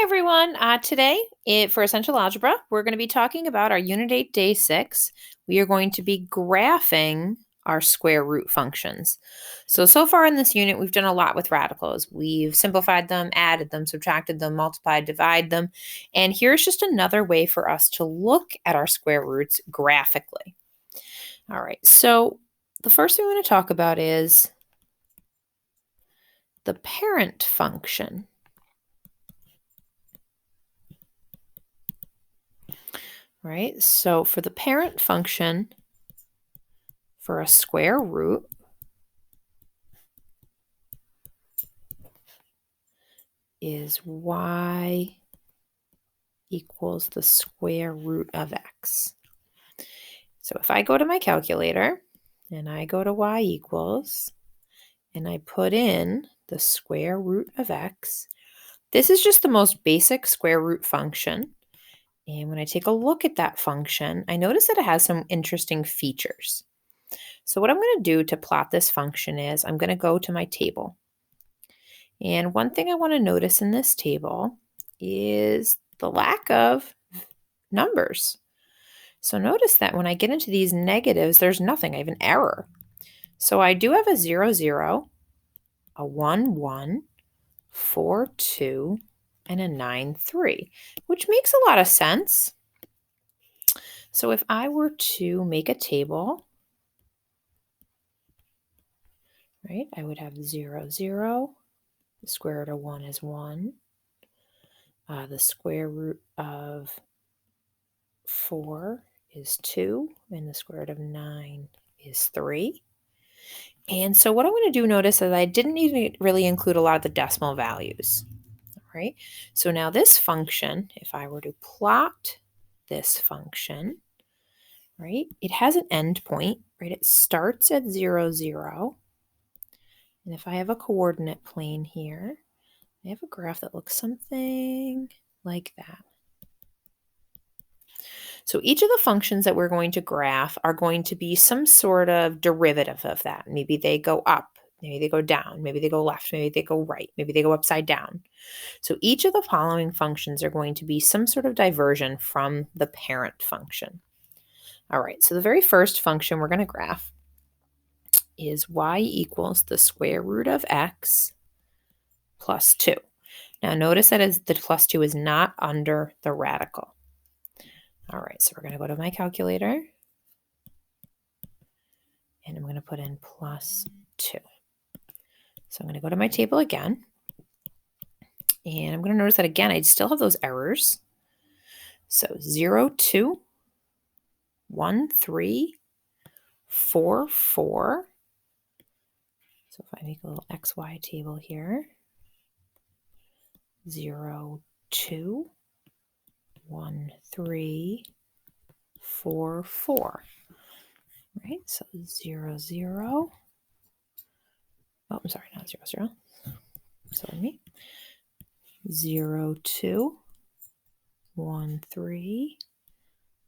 Hi, everyone. Today, for Essential Algebra, we're going to be talking about our Unit 8, Day 6. We are going to be graphing our square root functions. So far in this unit, we've done a lot with radicals. We've simplified them, added them, subtracted them, multiplied, divided them. And here's just another way for us to look at our square roots graphically. All right, so the first thing we want to talk about is the parent function. Right, so for the parent function for a square root, is y equals the square root of x. So if I go to my calculator and I go to y equals and I put in the square root of x, this is just the most basic square root function. And when I take a look at that function, I notice that it has some interesting features. So what I'm going to do to plot this function is I'm going to go to my table. And one thing I want to notice in this table is the lack of numbers. So notice that when I get into these negatives, there's nothing. I have an error. So I do have a 0, 0, a 1, 1, 4, 2, and a 9, 3, which makes a lot of sense. So if I were to make a table, right, I would have 0, 0, the square root of 1 is 1, the square root of 4 is 2, and the square root of 9 is 3. And so what I'm going to do, notice that I didn't even really include a lot of the decimal values. All right, so now this function, if I were to plot this function, right, it has an endpoint, right? It starts at 0, 0. And if I have a coordinate plane here, I have a graph that looks something like that. So each of the functions that we're going to graph are going to be some sort of derivative of that. Maybe they go up, maybe they go down, maybe they go left, maybe they go right, maybe they go upside down. So each of the following functions are going to be some sort of diversion from the parent function. All right, so the very first function we're going to graph is y equals the square root of x plus 2. Now notice that the plus 2 is not under the radical. All right, so we're going to go to my calculator, and I'm going to put in plus 2. So I'm going to go to my table again, and I'm going to notice that again, I still have those errors. So 0, 2, 1, 3, 4, 4. So if I make a little XY table here, 0, 2, 1, 3, 4, 4. Right, so 0, 0. Oh, I'm sorry, not 0, 0. Sorry, me. 0, 2, 1, 3,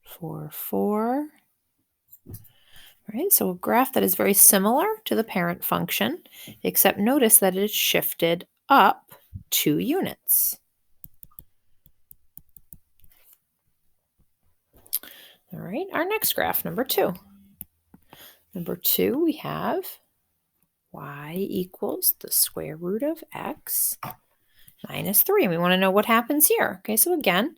4, 4. All right, so a graph that is very similar to the parent function, except notice that it is shifted up 2 units. All right, our next graph, number 2. Number 2, we have y equals the square root of x minus 3. And we want to know what happens here. Okay, so again,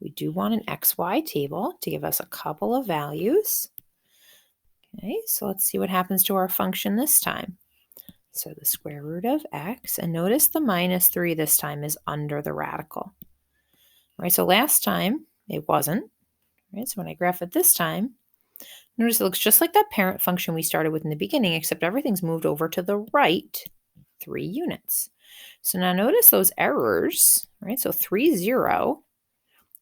we do want an xy table to give us a couple of values. Okay, so let's see what happens to our function this time. So the square root of x, and notice the minus 3 this time is under the radical. Right, so last time it wasn't. Right, so when I graph it this time, notice it looks just like that parent function we started with in the beginning, except everything's moved over to the right 3 units. So now notice those errors, right? So 3, 0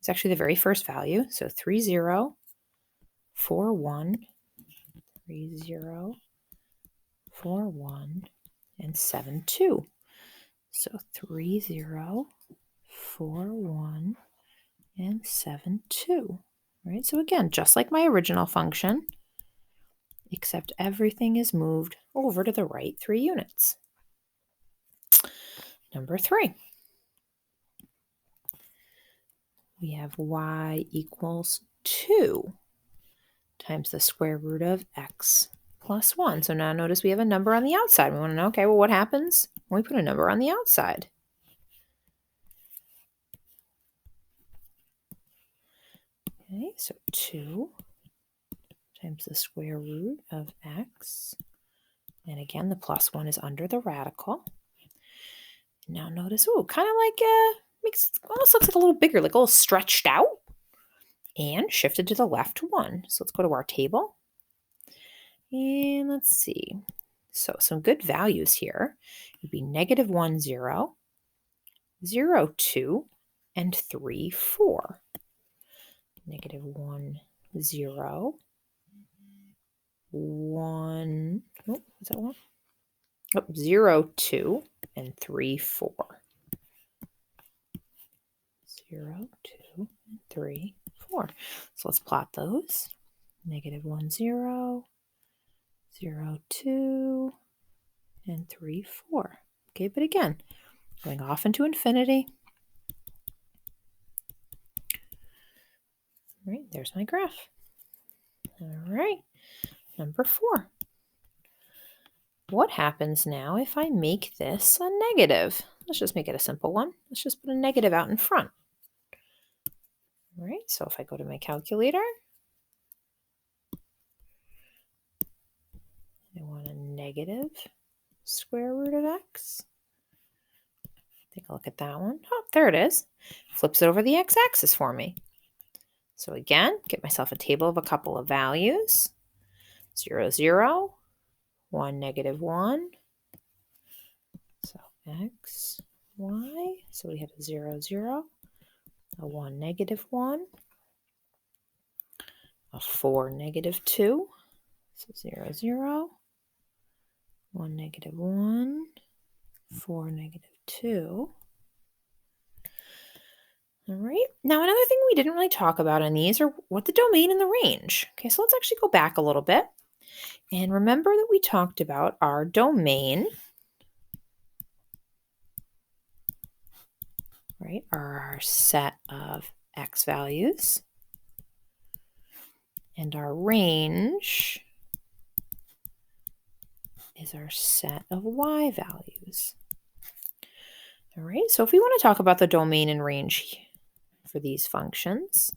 is actually the very first value. So 3, 0, 4, 1, 3, 0, 4, 1, and 7, 2. So 3, 0, 4, 1, and 7, 2. Right? So again, just like my original function, except everything is moved over to the right 3 units. Number 3. we have y equals 2 times the square root of x plus 1. So now notice we have a number on the outside. We want to know, okay, well, what happens when we put a number on the outside? Okay, so 2 times the square root of x. And again, the plus 1 is under the radical. Now notice, oh, kind of like almost looks like a little bigger, like a little stretched out and shifted to the left 1. So let's go to our table. And let's see. So some good values here would be -1, 0, 0, 2, and 3, 4. -1, 0, 1, oh, is that 1? Oh, 0, 2, and 3, 4. 0, 2, and 3, 4. So let's plot those. -1, 0, 0, 2, and 3, 4. Okay, but again, going off into infinity. All right, there's my graph. All right, number 4. What happens now if I make this a negative? Let's just make it a simple one. Let's just put a negative out in front. All right, so if I go to my calculator, I want a negative square root of x. Take a look at that one. Oh, there it is. Flips it over the x-axis for me. So again, get myself a table of a couple of values. 0, 0, 1, -1. So x, y. So we have a 0, 0, a 1, -1, a 4, -2. So 0, 0, 1, -1, 4, -2. All right. Now, another thing we didn't really talk about in these are what the domain and the range. Okay, so let's actually go back a little bit. And remember that we talked about our domain, right, are our set of x values. And our range is our set of y values. All right, so if we want to talk about the domain and range for these functions,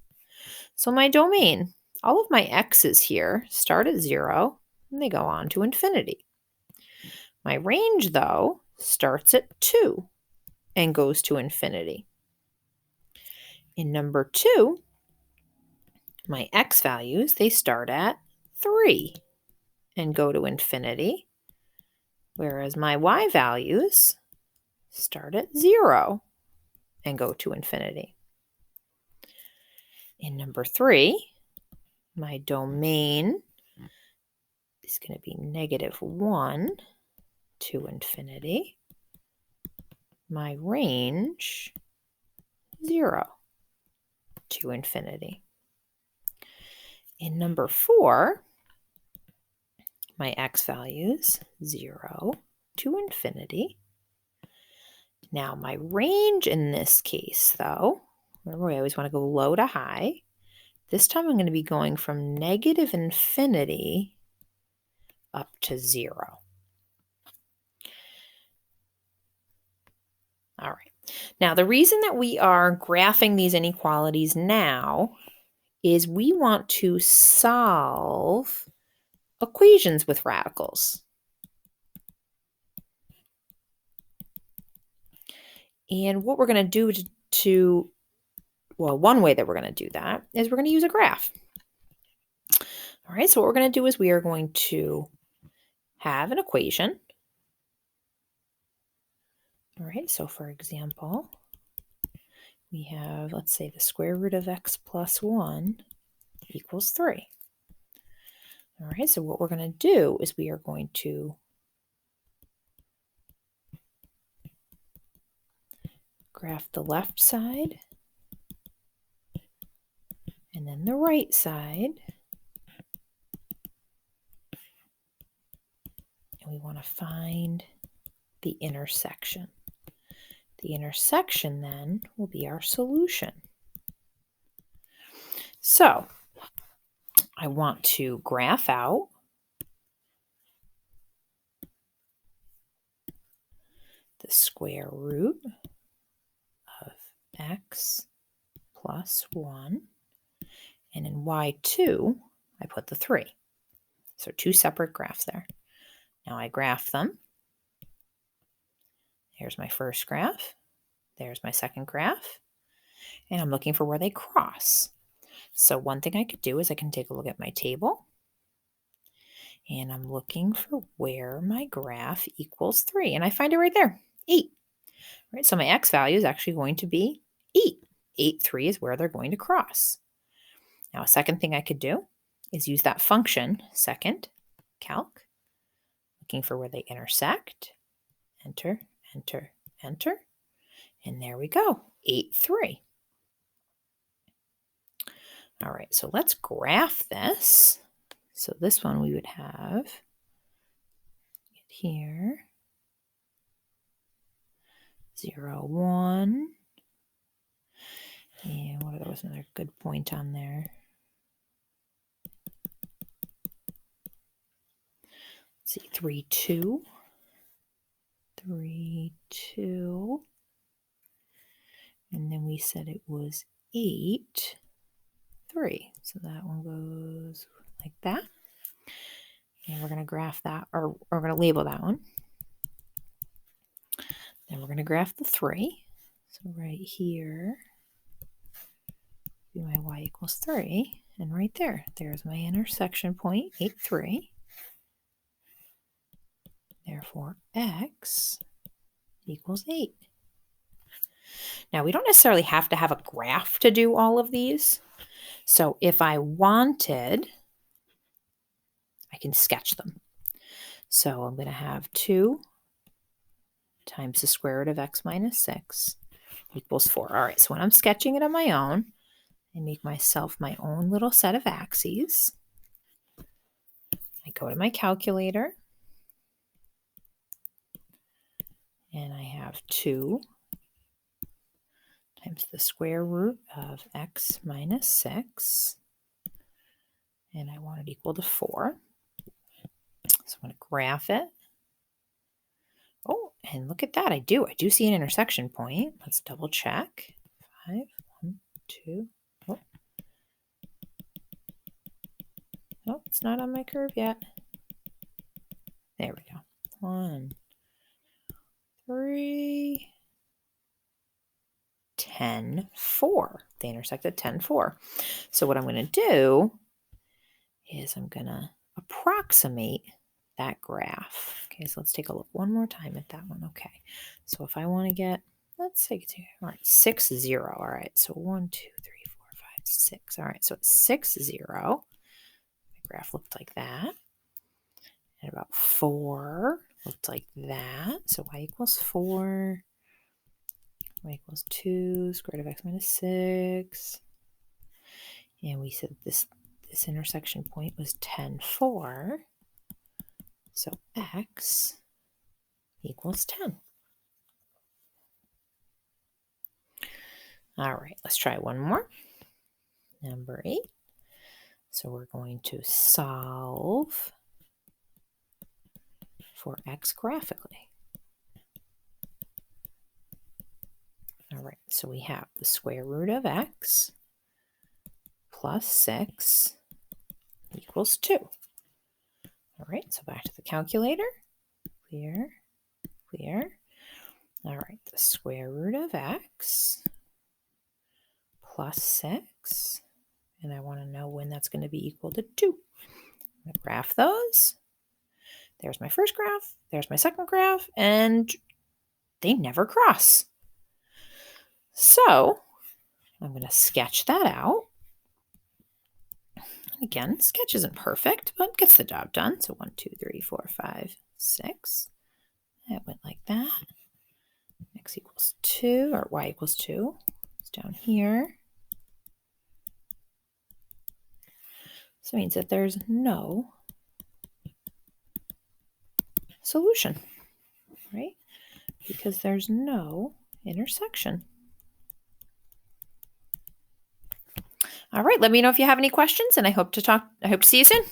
so my domain, all of my x's here start at 0 and they go on to infinity. My range, though, starts at 2 and goes to infinity. In number 2, my x values, they start at 3 and go to infinity, whereas my y values start at 0 and go to infinity. In number 3, my domain is going to be -1 to infinity. My range, 0 to infinity. In number 4, my x values, 0 to infinity. Now my range in this case, though, remember we always want to go low to high. This time I'm going to be going from -infinity up to 0. All right. Now the reason that we are graphing these inequalities now is we want to solve equations with radicals. And what we're going to do well, one way that we're going to do that is we're going to use a graph. All right, so what we're going to do is we are going to have an equation. All right, so for example, we have, let's say, the square root of x plus 1 equals 3. All right, so what we're going to do is we are going to graph the left side and then the right side. And we want to find the intersection. The intersection then will be our solution. So I want to graph out the square root of x plus 1. And in y2, I put the 3. So 2 separate graphs there. Now I graph them. Here's my first graph. There's my second graph. And I'm looking for where they cross. So one thing I could do is I can take a look at my table. And I'm looking for where my graph equals 3. And I find it right there, 8. Right, so my x value is actually going to be 8. 8, 3 is where they're going to cross. Now a second thing I could do is use that function, second, calc, looking for where they intersect. Enter, enter, enter. And there we go, 8, 3. All right, so let's graph this. So this one we would have here, 0, 1. And there was another good point on there. Let's see, 3, 2. 3, 2. And then we said it was 8, 3. So that one goes like that. And we're going to graph that, or we're going to label that one. Then we're going to graph the 3. So right here, my y equals 3. And right there, there's my intersection point, 8, 3. Therefore, x equals 8. Now, we don't necessarily have to have a graph to do all of these. So if I wanted, I can sketch them. So I'm going to have 2 times the square root of x minus 6 equals 4. All right, so when I'm sketching it on my own, I make myself my own little set of axes. I go to my calculator, and I have 2 times the square root of x minus 6, and I want it equal to 4. So I'm going to graph it. Oh, and look at that. I do see an intersection point. Let's double check. 5, 1, 2. Oh. Oh, it's not on my curve yet. There we go. 1, 3, 10, 4. They intersect at 10, 4. So what I'm going to do is I'm going to approximate that graph. Okay, so let's take a look one more time at that one. Okay, so if I want to get, let's say, all right, 6, 0. All right, so 1, 2, 3, 4, 5, 6. All right, so it's 6, 0. My graph looked like that. And about 4 looked like that. So y equals 4. Y equals 2, square root of x minus 6. And we said this intersection point was 10, 4. So x equals 10. All right, let's try one more. Number 8. So we're going to solve for x graphically. All right, so we have the square root of x plus 6 equals 2. All right, so back to the calculator. Clear, clear. All right, the square root of x plus 6. And I want to know when that's going to be equal to 2. I'm going to graph those. There's my first graph. There's my second graph. And they never cross. So I'm going to sketch that out. Again, sketch isn't perfect, but gets the job done. So 1, 2, 3, 4, 5, 6. That went like that. X equals 2, or y equals 2. It's down here. So it means that there's no solution, right? Because there's no intersection. All right, let me know if you have any questions, and I hope to see you soon.